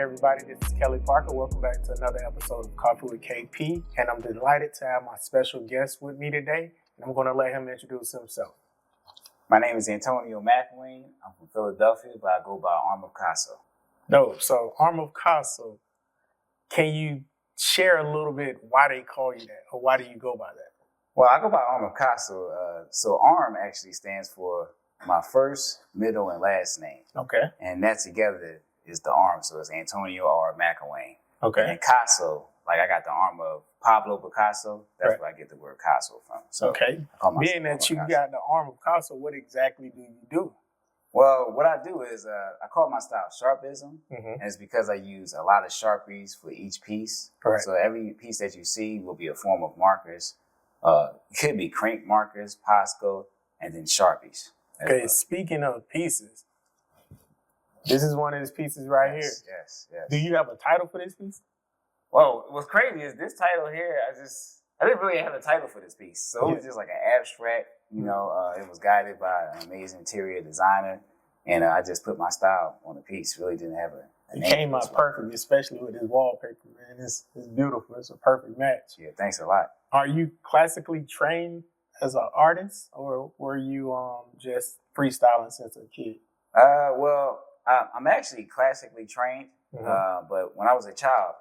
everybody. This is Kelly Parker. Welcome back to another episode of Coffee with KP. And I'm delighted to have my special guest with me today. And I'm going to let him introduce himself. My name is Antonio McIlwaine. I'm from Philadelphia, but I go by Arm of Kaso. Dope. So, Arm of Kaso, can you share a little bit why they call you that, or why do you go by that? Well, I go by Arm of Kaso. So ARM actually stands for my first, middle, and last name. Okay. And that together is the ARM. So it's Antonio R. McIlwaine. Okay. And Kaso, like I got the arm of Pablo Picasso. That's where I get the word Kaso from. So okay. Being that you got the Arm of Kaso, what exactly do you do? Well, what I do is I call my style Sharpism, and it's because I use a lot of Sharpies for each piece. Right. So every piece that you see will be a form of markers. It could be crank markers, Posco, and then Sharpies. Okay, well. Speaking of pieces, this is one of his pieces right here. Yes. Do you have a title for this piece? Well, what's crazy is this title here, I didn't really have a title for this piece. So it was just like an abstract, it was guided by an amazing interior designer. And I just put my style on the piece. Really didn't have a name. It came out perfect, especially with this wallpaper, man. It's beautiful. It's a perfect match. Yeah, thanks a lot. Are you classically trained as an artist, or were you just freestyling since a kid? Well, I'm actually classically trained, but when I was a child,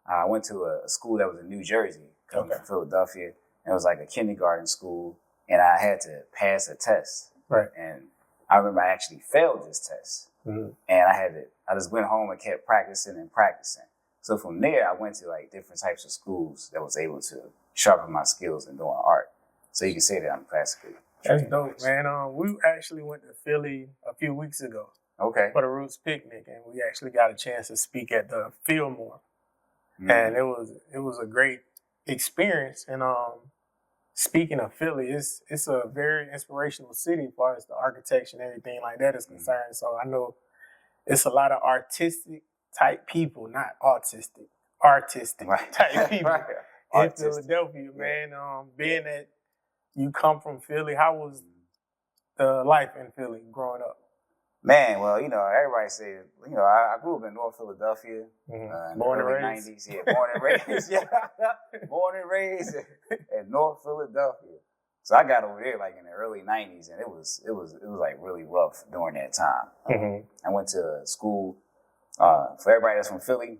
I went to a school that was in New Jersey, coming from Philadelphia. And it was like a kindergarten school, and I had to pass a test. Right. And I remember I actually failed this test, and I just went home and kept practicing and practicing. So from there, I went to like different types of schools that was able to sharpen my skills in doing art. So you can say that I'm classically trained. That's dope, man. We actually went to Philly a few weeks ago. Okay. For the Roots picnic, and we actually got a chance to speak at the Fillmore, and it was a great experience. And speaking of Philly, it's a very inspirational city as far as the architecture and everything like that is concerned. So I know it's a lot of artistic type people, not autistic, artistic type people in Philadelphia, man. Being that you come from Philly, how was the life in Philly growing up? Man, well, everybody says, I grew up in North Philadelphia. Born and raised. 90s. Yeah, born and raised. Yeah, born and raised in North Philadelphia. So I got over there like in the early 90s, and it was like really rough during that time. I went to a school, for everybody that's from Philly,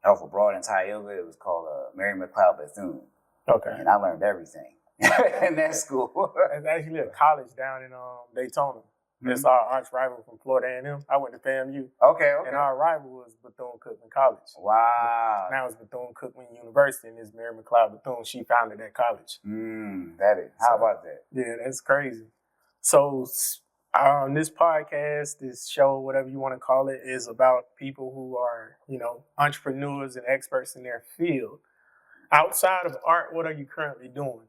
Health Abroad in Tioga. It was called Mary McLeod Bethune. Okay. And I learned everything in that school. It's actually a college down in Daytona. It's our arch rival from Florida A&M. I went to FAMU. Okay. And our rival was Bethune-Cookman College. Wow. Now it's Bethune-Cookman University, and it's Mary McLeod Bethune. She founded that college. That is. How about that? Yeah, that's crazy. So this podcast, this show, whatever you want to call it, is about people who are, entrepreneurs and experts in their field. Outside of art, what are you currently doing?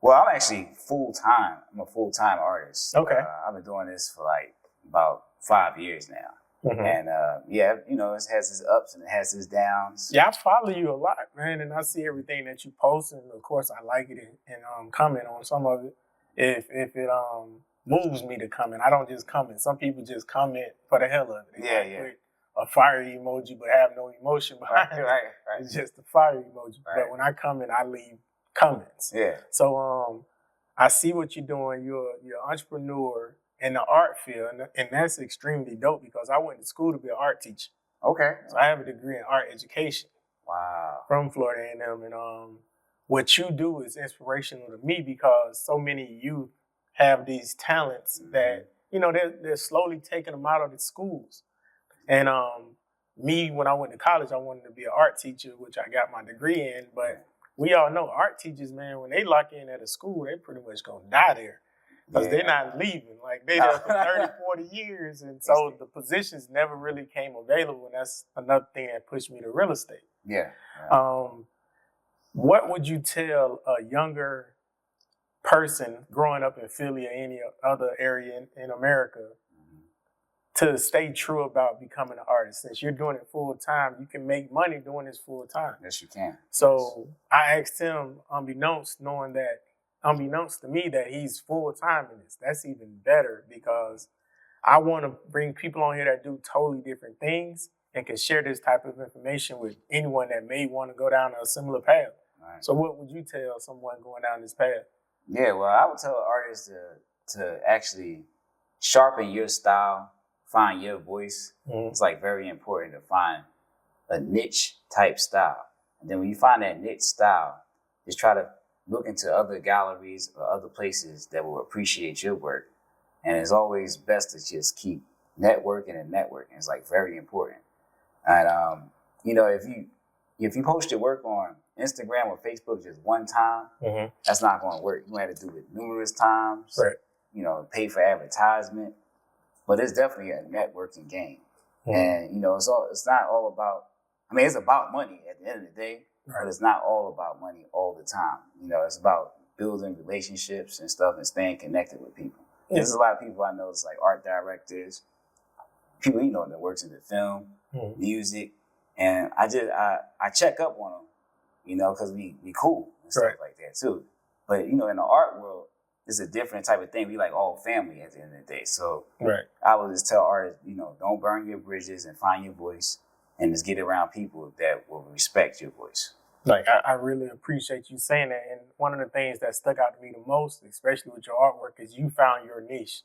Well, I'm actually full-time. I'm a full-time artist. Okay. I've been doing this for like about 5 years now. And it has its ups and it has its downs. Yeah, I follow you a lot, man, and I see everything that you post, and of course I like it and comment on some of it if it moves me to comment. I don't just comment. Some people just comment for the hell of it. They put a fire emoji but have no emotion behind it. Right. It's just a fire emoji. Right. But when I comment, I leave comments. Yeah. So I see what you're doing. You're an entrepreneur in the art field, and that's extremely dope because I went to school to be an art teacher. Okay. So I have a degree in art education. Wow. From Florida A&M, and what you do is inspirational to me because so many youth have these talents that they're slowly taking them out of the schools. And me, when I went to college, I wanted to be an art teacher, which I got my degree in, but we all know art teachers, man, when they lock in at a school, they pretty much going to die there because they're not leaving. Like, they're there for 30, 40 years. And so the positions never really came available. And that's another thing that pushed me to real estate. Yeah. What would you tell a younger person growing up in Philly or any other area in America to stay true about becoming an artist? Since you're doing it full time, you can make money doing this full time. Yes, you can. So I asked him, unbeknownst to me, that he's full time in this. That's even better because I want to bring people on here that do totally different things and can share this type of information with anyone that may want to go down a similar path. Right. So what would you tell someone going down this path? Yeah, well, I would tell artists to actually sharpen your style, find your voice. Mm-hmm. It's like very important to find a niche type style. And then when you find that niche style, just try to look into other galleries or other places that will appreciate your work. And it's always best to just keep networking and networking. It's like very important. And you know, if you post your work on Instagram or Facebook just one time, Mm-hmm. that's not going to work. You have to do it numerous times. Right. You know, pay for advertisement. But it's definitely a networking game. Mm-hmm. And you know, it's not all about. I mean, it's about money at the end of the day, Right. but it's not all about money all the time. You know, it's about building relationships and stuff and staying connected with people. Yeah. There's a lot of people I know, it's like art directors, people you know that works in the film, Mm-hmm. music, and I check up on them, you know, because we cool and stuff Right. like that too. But you know, in the art world, it's a different type of thing. We like all family at the end of the day. So Right. I would just tell artists, you know, don't burn your bridges and find your voice, and just get around people that will respect your voice. Like, I really appreciate you saying that. And one of the things that stuck out to me the most, especially with your artwork, is you found your niche.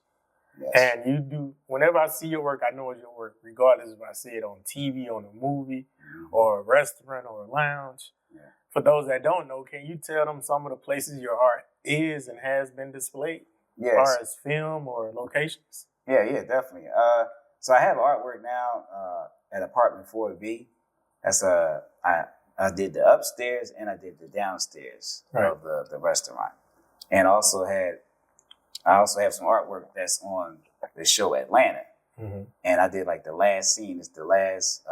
Yes. And you do, whenever I see your work, I know it's your work, regardless if I see it on TV, on a movie, Mhm. or a restaurant, or a lounge. Yeah. For those that don't know, can you tell them some of the places your art is and has been displayed, as Yes. far as film or locations? Yeah, definitely. So I have artwork now at apartment 4B. That's I did the upstairs and I did the downstairs Right. of the restaurant, and I also have some artwork that's on the show Atlanta, Mm-hmm. and I did like the last scene. It's the last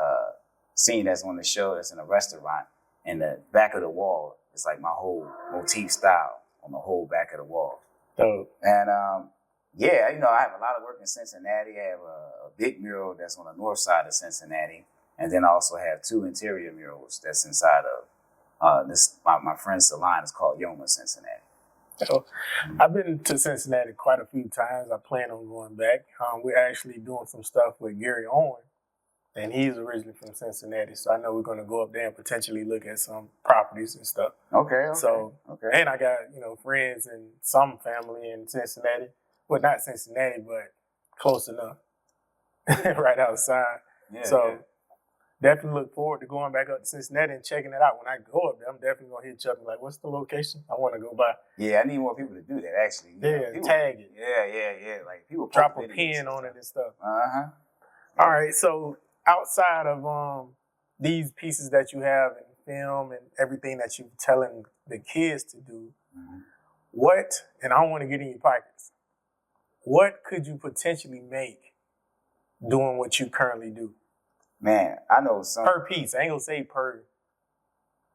scene that's on the show that's in a restaurant, and the back of the wall is like my whole motif style on the whole back of the wall. So, And yeah, you know, I have a lot of work in Cincinnati. I have a big mural that's on the north side of Cincinnati. And then I also have 2 interior murals that's inside of this. My friend's salon is called Yoma Cincinnati. so I've been to Cincinnati quite a few times. I plan on going back. We're actually doing some stuff with Gary Owen, and he's originally from Cincinnati. So I know we're going to go up there and potentially look at some properties and stuff. Okay. So, okay. and I got, friends and some family in Cincinnati. Well, not Cincinnati, but close enough. Right outside. Yeah, So yeah. definitely look forward to going back up to Cincinnati and checking it out. When I go up there, I'm definitely going to hit you up and like, what's the location? I want to go by. Yeah, I need more people to do that, actually. You know, Yeah, people, tag it. Yeah. Like people Drop post a videos pin and on it stuff. and stuff. Uh-huh. All right, so outside of these pieces that you have in film and everything that you're telling the kids to do, Mm-hmm. what, and I don't want to get in your pockets, what could you potentially make doing what you currently do? Man, I know some Per piece. I ain't going to say per.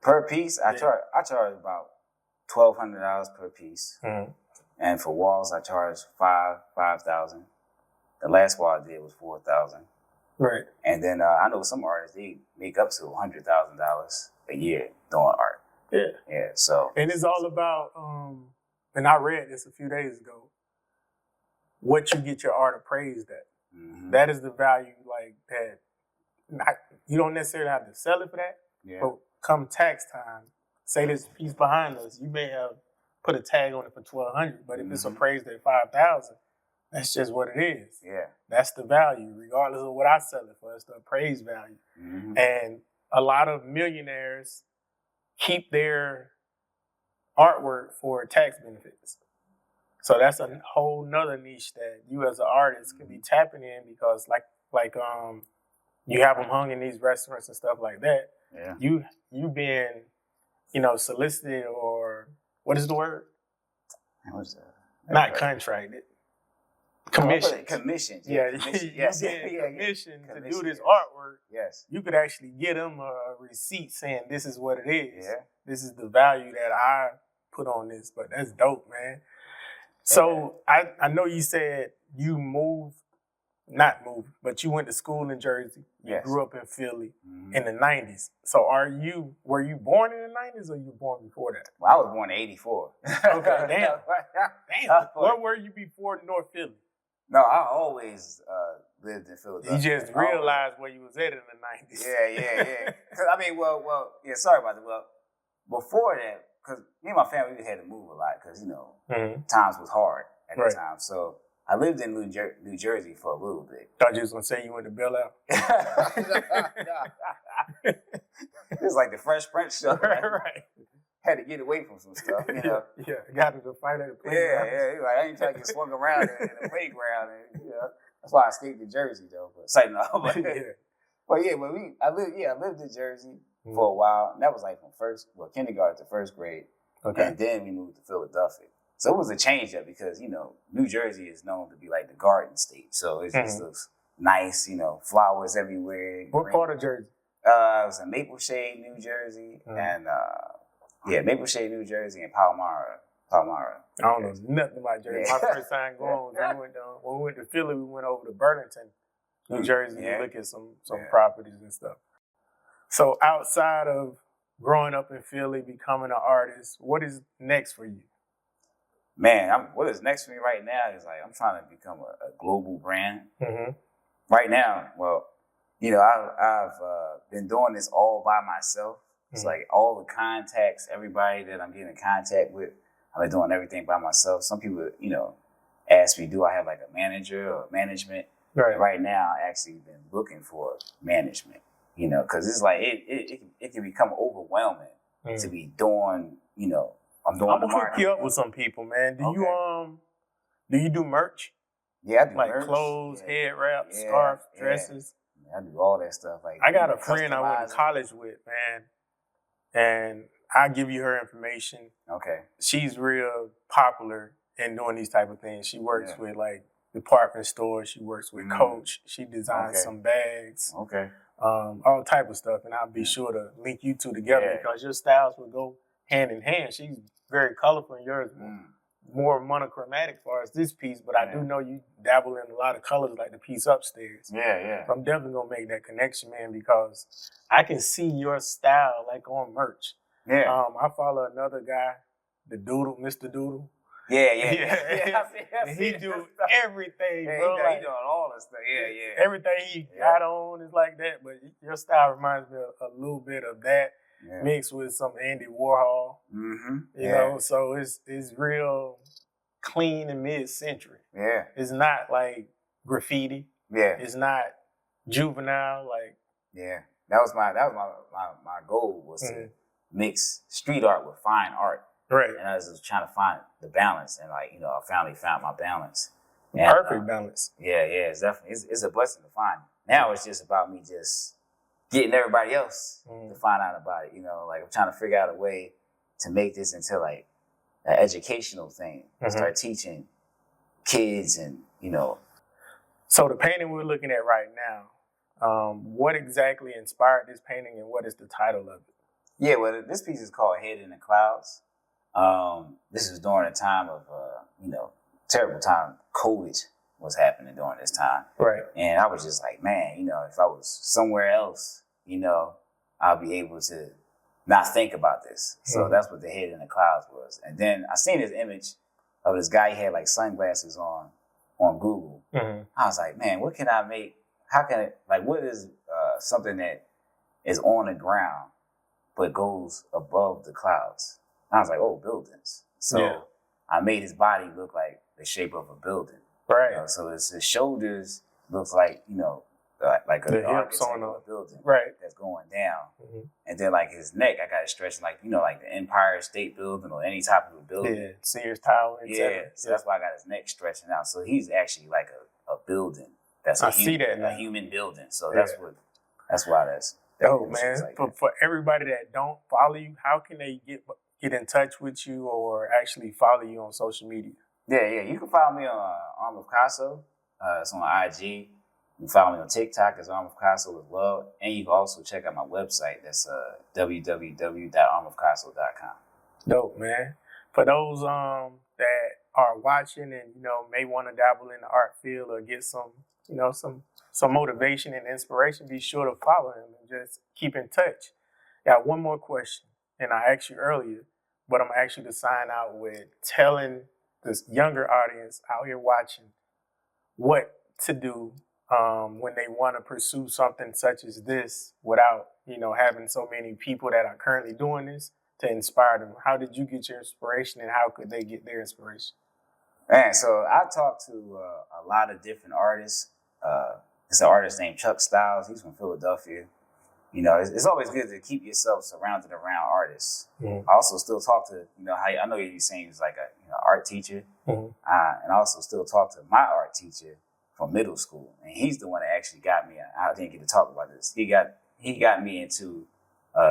per piece. I Yeah. charge about $1,200 per piece, Mm-hmm. and for walls I charge $5,000. The last wall I did was $4,000. Right. And then I know some artists, they make up to $100,000 a year doing art. Yeah. Yeah, so. And it's all about, and I read this a few days ago, what you get your art appraised at. Mhm. That is the value, like, that you don't necessarily have to sell it for that, Yeah. but come tax time, say this piece behind us, you may have put a tag on it for $1,200, but if it's Mhm. appraised at $5,000, that's just what it is. Yeah. That's the value, regardless of what I sell it for. It's the appraised value. Mhm. And a lot of millionaires keep their artwork for tax benefits. So that's a whole nother niche that you as an artist could be tapping in, because like you have them hung in these restaurants and stuff like that. Yeah. You being, solicited, or what is the word? What's that? Not contracted. Commission. Commissions. Yeah, commission. you Yes. getting commissioned to do Commission, this yes. artwork. Yes. You could actually get them a receipt saying this is what it is. Yeah. This is the value that I put on this. But that's dope, man. So I know you said you not moved, but you went to school in Jersey. You Yes. grew up in Philly Mhm. in the 90s. So were you born in the 90s, or you were born before that? Well, I was born in 84. Okay, damn. Damn. Where were you before North Philly? No, I always lived in Philadelphia. You just realized where you was at in the 90s. Yeah. I mean, sorry about that. Well, before that, because me and my family, we had to move a lot because, times was hard at the time. So I lived in New Jersey for a little bit. Thought you was going to say you went to Bel Air. It's like the Fresh Prince show. Right. Had to get away from some stuff, Yeah, got to fight at the playground. Yeah. Like, I ain't trying to get swung around in the playground. And, that's why I escaped to Jersey, though. But say no. But I lived in Jersey for a while. And that was like from kindergarten to first grade. Okay. And then we moved to Philadelphia. So it was a change up because, New Jersey is known to be like the Garden State. So it just looks nice, flowers everywhere. What part of Jersey? It was in Maple Shade, New Jersey. And, Maple Shade, New Jersey, and Palmyra. I don't know nothing about Jersey. My first time going, when we went to Philly, we went over to Burlington, New Jersey, to look at some properties and stuff. So outside of growing up in Philly, becoming an artist, what is next for you? Man, what is next for me right now is like I'm trying to become a global brand. Mm-hmm. Right now, I've been doing this all by myself. It's like all the contacts, everybody that I'm getting in contact with, I've been doing everything by myself. Some people, ask me, do I have like a manager or management? Right now, I actually been looking for management, because it's like it can become overwhelming to be doing, I'm gonna hook you up with some people, man. Do you do merch? Yeah, I do like merch. Clothes, head wraps, scarf, dresses. Yeah, I do all that stuff. Like I got a friend I went to college with, man. And I'll give you her information. Okay. She's real popular in doing these type of things. She works with like department stores. She works with Coach. She designs some bags. Okay. All type of stuff. And I'll be sure to link you two together because your styles will go hand in hand. She's very colorful and yours more monochromatic as far as this piece, but I do know you dabble in a lot of colors like the piece upstairs. Yeah. So I'm definitely gonna make that connection, man, because I can see your style like on merch. Yeah. I follow another guy, the Doodle, Mr. Doodle. Yeah. And he do everything, bro. He doing all this stuff. Yeah. Everything he got on is like that, but your style reminds me of a little bit of that. Yeah. Mixed with some Andy Warhol, you know, so it's real clean and mid-century. Yeah, it's not like graffiti. Yeah, it's not juvenile. Like that was my goal was to mix street art with fine art. Right, and I was just trying to find the balance, and I finally found my balance. And, perfect balance. Yeah, it's definitely it's a blessing to find. Now it's just about me just getting everybody else to find out about it. Like I'm trying to figure out a way to make this into like an educational thing. Start teaching kids and, So the painting we're looking at right now, what exactly inspired this painting and what is the title of it? Yeah, well, this piece is called Head in the Clouds. This is during a time of, terrible time. COVID was happening during this time. Right. And I was just like, man, if I was somewhere else, I'll be able to not think about this. So that's what the Head in the Clouds was. And then I seen this image of this guy, he had like sunglasses on Google. I was like, man, what can I make? How can it, like, what is something that is on the ground but goes above the clouds? And I was like, oh, buildings. So I made his body look like the shape of a building. Right. So his shoulders looks like, like the hips on a building that's going down. And then like his neck, I got it stretching like, like the Empire State Building or any type of a building. Yeah, Sears Tower, etc. So that's why I got his neck stretching out. So he's actually like a building. That's a human building. So that's why that's. Oh man, like for everybody that don't follow you, how can they get in touch with you or actually follow you on social media? Yeah. You can follow me on Arm of Kaso. It's on IG. You can follow me on TikTok as Arm of Kaso with love. And you can also check out my website. That's www.armofkaso.com. Dope, man. For those that are watching and, may want to dabble in the art field or get some motivation and inspiration, be sure to follow him and just keep in touch. Got one more question, and I asked you earlier, but I'm going to ask you to sign out with telling this younger audience out here watching what to do when they want to pursue something such as this without, having so many people that are currently doing this to inspire them? How did you get your inspiration, and how could they get their inspiration? Man, so I talked to a lot of different artists. It's an artist named Chuck Styles. He's from Philadelphia. It's always good to keep yourself surrounded around artists. I also still talk to, how I know you're saying he's like a art teacher. And I also still talk to my art teacher from middle school. And he's the one that actually got me. I didn't get to talk about this. He got me into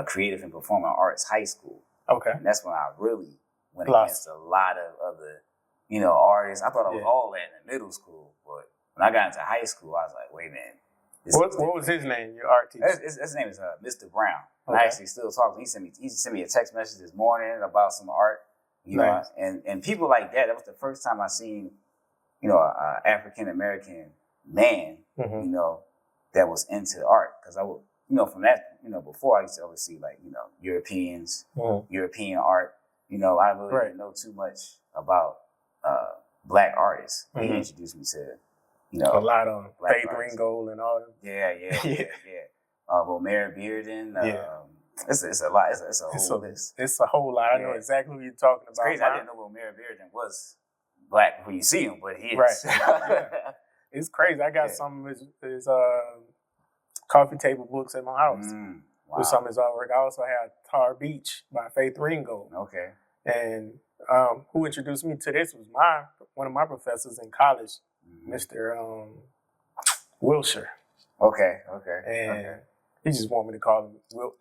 creative and performing arts high school. Okay. And that's when I really went against a lot of other, artists. I thought I was all that in middle school. But when I got into high school, I was like, wait a minute. What was his name, your art teacher? His name is Mr. Brown. Okay. I actually still talk to him. He sent me a text message this morning about some art. Nice. And people like that was the first time I seen, an African American man, that was into art. Because I would, from that, before I used to always see like, Europeans, European art. I really didn't know too much about Black artists. He introduced me to, a lot of Faith artists. Ringgold and all them. Yeah. Romare Bearden. It's a lot. It's a whole list. It's a whole lot. I know exactly who you're talking about. It's crazy. I didn't know Romare Bearden was Black before you see him, but he is. Right. It's crazy. I got some of his coffee table books at my house with some of his artwork. I also have Tar Beach by Faith Ringgold. Okay. And who introduced me to this was one of my professors in college, Mr. Wilshire. Okay. And he just wanted me to call him Wilt.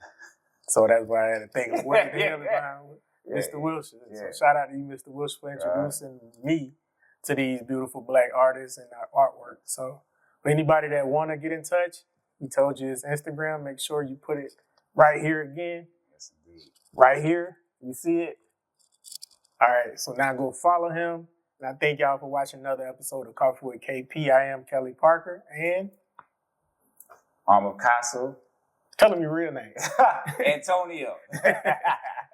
So that's why I had to think of what the hell is behind Mr. Wilshire. So shout out to you, Mr. Wilshire, for introducing me to these beautiful Black artists and our artwork. So for anybody that want to get in touch, he told you his Instagram. Make sure you put it right here again. Yes, indeed. Right here. You see it? All right. So now go follow him. And I thank y'all for watching another episode of Coffee with KP. I am Kelly Parker. And I'm of Kaso. Tell him your real name. Antonio. All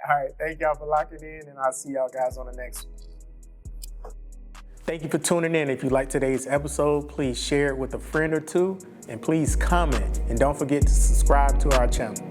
right. Thank y'all for locking in. And I'll see y'all guys on the next one. Thank you for tuning in. If you liked today's episode, please share it with a friend or two. And please comment. And don't forget to subscribe to our channel.